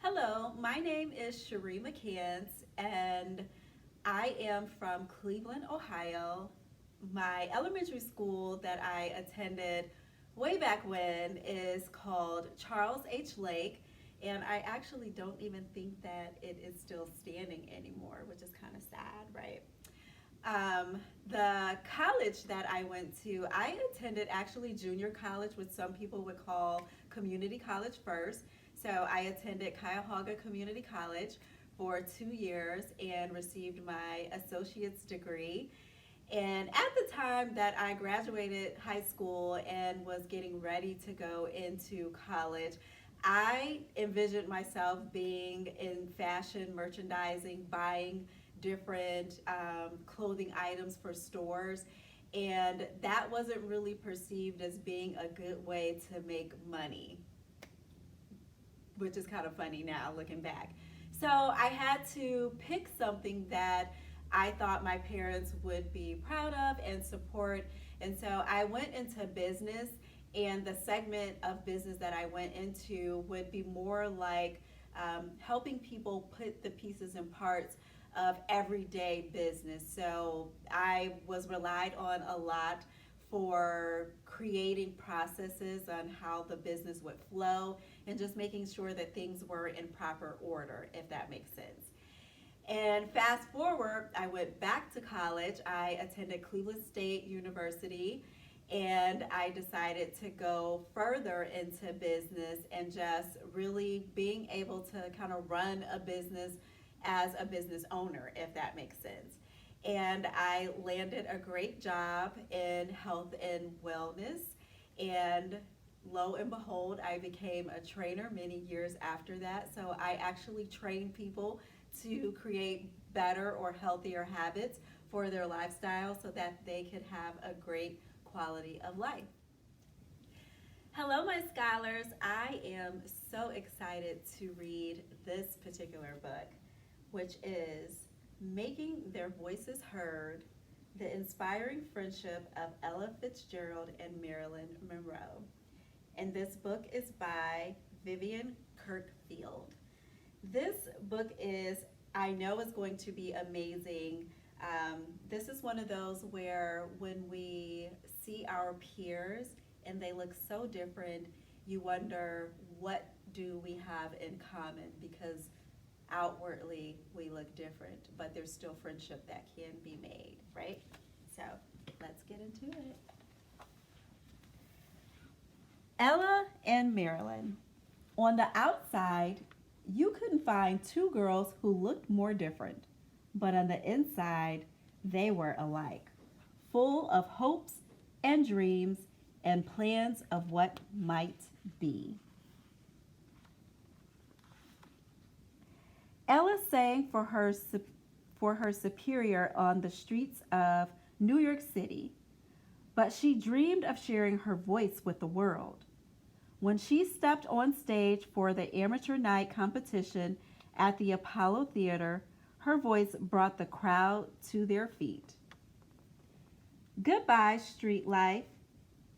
Hello, my name is Sharee McCants, and I am from Cleveland, Ohio. My elementary school that I attended way back when is called Charles H. Lake, and I actually don't even think that it is still standing anymore, which is kind of sad, right? The college that I went to, I attended actually junior college, which some people would call community college first. So I attended Cuyahoga Community College for 2 years and received my associate's degree. And at the time that I graduated high school and was getting ready to go into college, I envisioned myself being in fashion merchandising, buying different clothing items for stores. And that wasn't really perceived as being a good way to make money, which is kind of funny now looking back. So I had to pick something that I thought my parents would be proud of and support. And so I went into business, and the segment of business that I went into would be more like helping people put the pieces and parts of everyday business. So I was relied on a lot for creating processes on how the business would flow and just making sure that things were in proper order, if that makes sense. And fast forward, I went back to college. I attended Cleveland State University, and I decided to go further into business and just really being able to kind of run a business as a business owner, if that makes sense. And I landed a great job in health and wellness. And lo and behold, I became a trainer many years after that. So I actually train people to create better or healthier habits for their lifestyle so that they could have a great quality of life. Hello, my scholars. I am so excited to read this particular book, which is Making Their Voices Heard: The Inspiring Friendship of Ella Fitzgerald and Marilyn Monroe. And this book is by Vivian Kirkfield. This book is, I know, is going to be amazing. This is one of those where when we see our peers and they look so different, you wonder, what do we have in common? Because outwardly we look different, but there's still friendship that can be made, right? So let's get into it. Ella and Marilyn. On the outside, you couldn't find two girls who looked more different, but on the inside, they were alike, full of hopes and dreams and plans of what might be. Ella sang for her superior on the streets of New York City, but she dreamed of sharing her voice with the world. When she stepped on stage for the amateur night competition at the Apollo Theater, her voice brought the crowd to their feet. Goodbye, street life.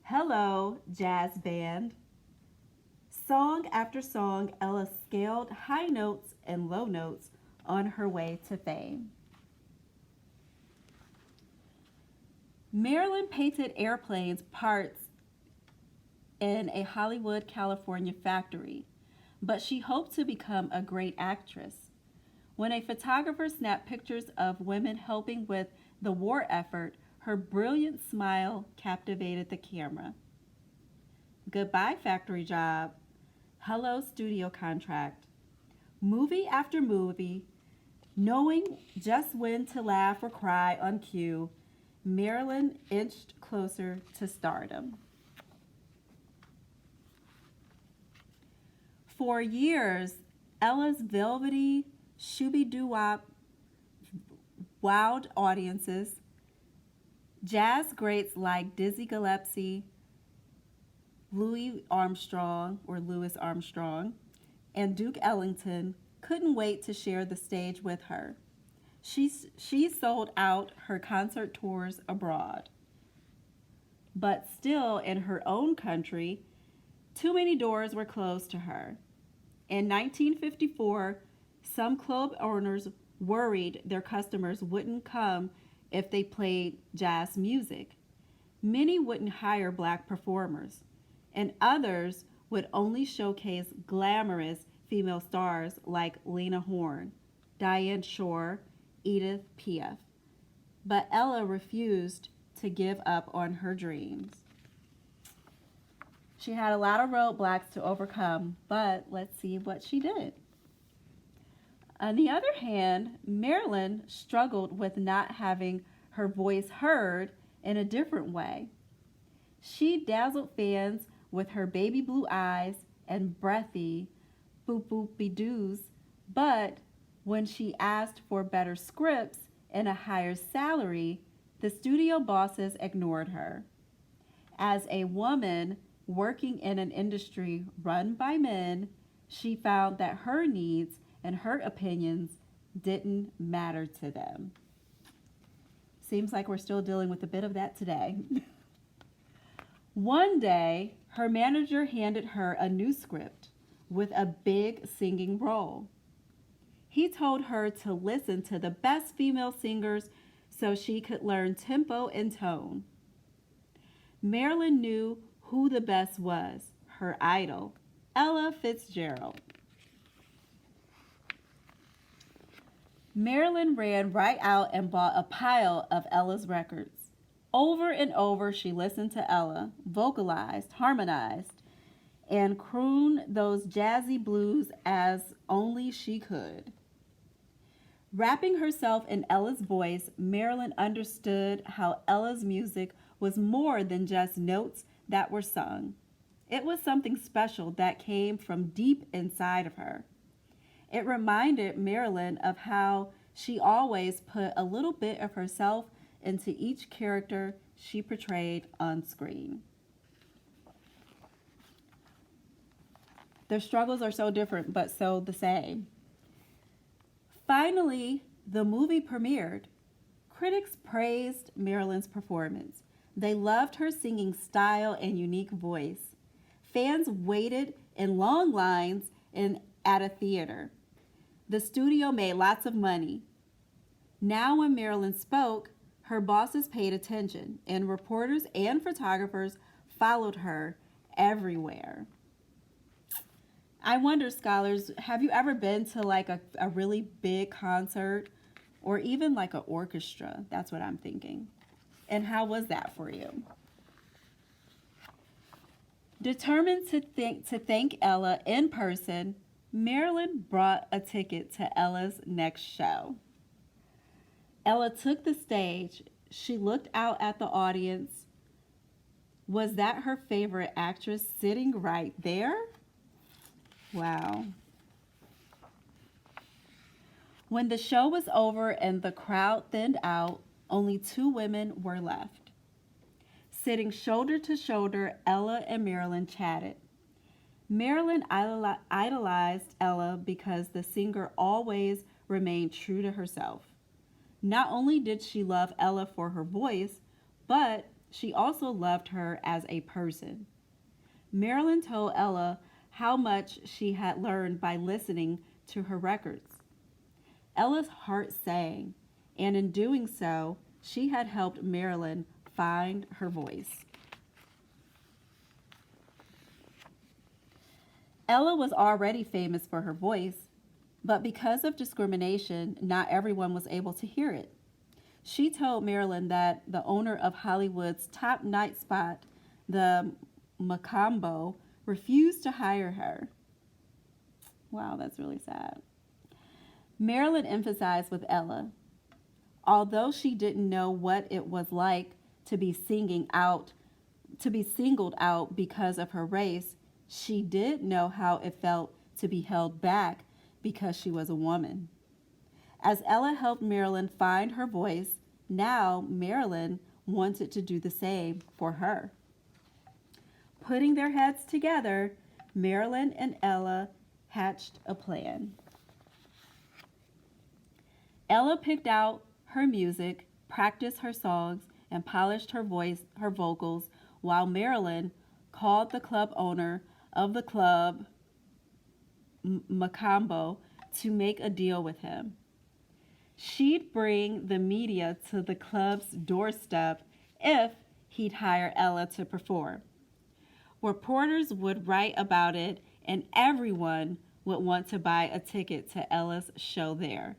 Hello, jazz band. Song after song, Ella scaled high notes and low notes on her way to fame. Marilyn painted airplanes parts in a Hollywood, California factory, but she hoped to become a great actress. When a photographer snapped pictures of women helping with the war effort, her brilliant smile captivated the camera. Goodbye, factory job. Hello, studio contract. Movie after movie, knowing just when to laugh or cry on cue, Marilyn inched closer to stardom. For years, Ella's velvety, shooby-doo-wop wowed audiences. Jazz greats like Dizzy Gillespie, Louis Armstrong, and Duke Ellington couldn't wait to share the stage with her. She sold out her concert tours abroad. But still, in her own country, too many doors were closed to her. In 1954, some club owners worried their customers wouldn't come if they played jazz music. Many wouldn't hire black performers, and others would only showcase glamorous female stars like Lena Horne, Diane Shore, Edith Piaf. But Ella refused to give up on her dreams. She had a lot of roadblocks to overcome, but let's see what she did. On the other hand, Marilyn struggled with not having her voice heard in a different way. She dazzled fans with her baby blue eyes and breathy boop boopy doos, but when she asked for better scripts and a higher salary, the studio bosses ignored her. As a woman working in an industry run by men, she found that her needs and her opinions didn't matter to them. Seems like we're still dealing with a bit of that today. One day, her manager handed her a new script with a big singing role. He told her to listen to the best female singers so she could learn tempo and tone. Marilyn knew who the best was, her idol, Ella Fitzgerald. Marilyn ran right out and bought a pile of Ella's records. Over and over, she listened to Ella, vocalized, harmonized, and crooned those jazzy blues as only she could. Wrapping herself in Ella's voice, Marilyn understood how Ella's music was more than just notes that were sung. It was something special that came from deep inside of her. It reminded Marilyn of how she always put a little bit of herself into each character she portrayed on screen. Their struggles are so different, but so the same. Finally, the movie premiered. Critics praised Marilyn's performance. They loved her singing style and unique voice. Fans waited in long lines at a theater. The studio made lots of money. Now when Marilyn spoke, her bosses paid attention, and reporters and photographers followed her everywhere. I wonder, scholars, have you ever been to like a really big concert or even like an orchestra? That's what I'm thinking. And how was that for you? Determined to thank Ella in person, Marilyn brought a ticket to Ella's next show. Ella took the stage. She looked out at the audience. Was that her favorite actress sitting right there? Wow. When the show was over and the crowd thinned out, only two women were left. Sitting shoulder to shoulder, Ella and Marilyn chatted. Marilyn idolized Ella because the singer always remained true to herself. Not only did she love Ella for her voice, but she also loved her as a person. Marilyn told Ella how much she had learned by listening to her records. Ella's heart sang, and in doing so, she had helped Marilyn find her voice. Ella was already famous for her voice, but because of discrimination, not everyone was able to hear it. She told Marilyn that the owner of Hollywood's top night spot, the Macambo, refused to hire her. Wow, that's really sad. Marilyn emphasized with Ella, although she didn't know what it was like to be singled out because of her race, she did know how it felt to be held back because she was a woman. As Ella helped Marilyn find her voice, now Marilyn wanted to do the same for her. Putting their heads together, Marilyn and Ella hatched a plan. Ella picked out her music, practiced her songs, and polished her vocals, while Marilyn called the club owner of the club Macambo to make a deal with him. She'd bring the media to the club's doorstep if he'd hire Ella to perform. Reporters would write about it, and everyone would want to buy a ticket to Ella's show there.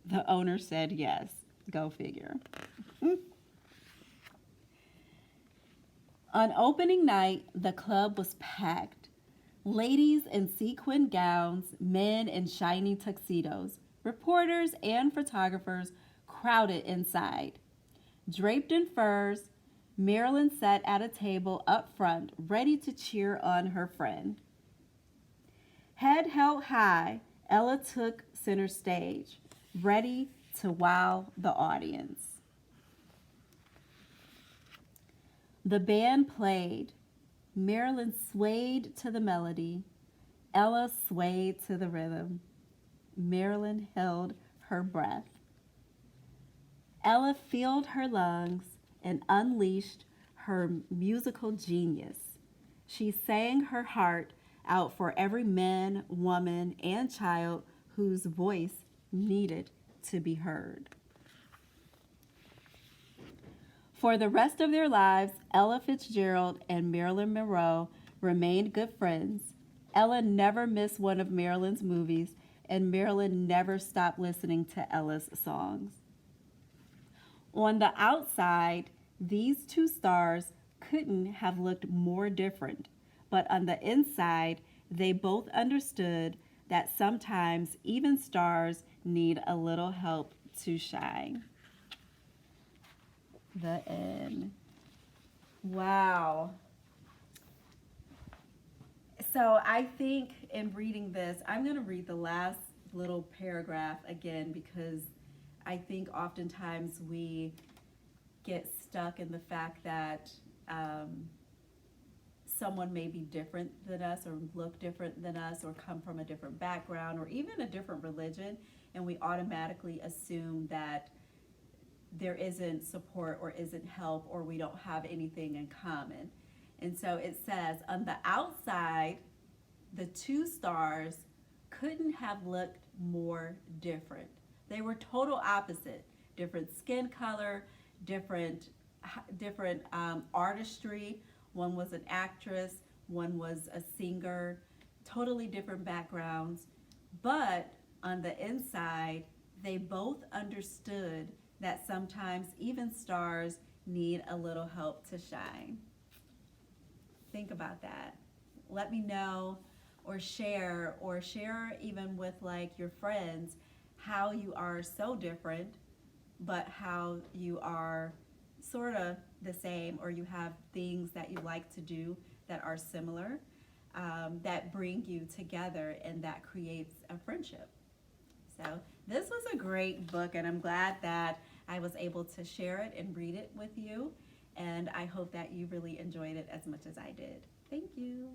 The owner said yes. Go figure. On opening night, the club was packed. Ladies in sequin gowns, men in shiny tuxedos. Reporters and photographers crowded inside. Draped in furs, Marilyn sat at a table up front, ready to cheer on her friend. Head held high, Ella took center stage, ready to wow the audience. The band played. Marilyn swayed to the melody. Ella swayed to the rhythm. Marilyn held her breath. Ella filled her lungs and unleashed her musical genius. She sang her heart out for every man, woman, and child whose voice needed to be heard. For the rest of their lives, Ella Fitzgerald and Marilyn Monroe remained good friends. Ella never missed one of Marilyn's movies, and Marilyn never stopped listening to Ella's songs. On the outside, these two stars couldn't have looked more different, but on the inside, they both understood that sometimes even stars need a little help to shine. The end. Wow. So I think in reading this, I'm going to read the last little paragraph again because I think oftentimes we get stuck in the fact that someone may be different than us or look different than us or come from a different background or even a different religion, and we automatically assume that there isn't support or isn't help or we don't have anything in common. And so it says, on the outside, the two stars couldn't have looked more different. They were total opposite. Different skin color, different artistry. One was an actress, one was a singer, totally different backgrounds. But on the inside, they both understood that sometimes even stars need a little help to shine. Think about that. Let me know or share even with like your friends how you are so different, but how you are sort of the same, or you have things that you like to do that are similar, that bring you together and that creates a friendship. So this was a great book, and I'm glad that I was able to share it and read it with you, and I hope that you really enjoyed it as much as I did. Thank you.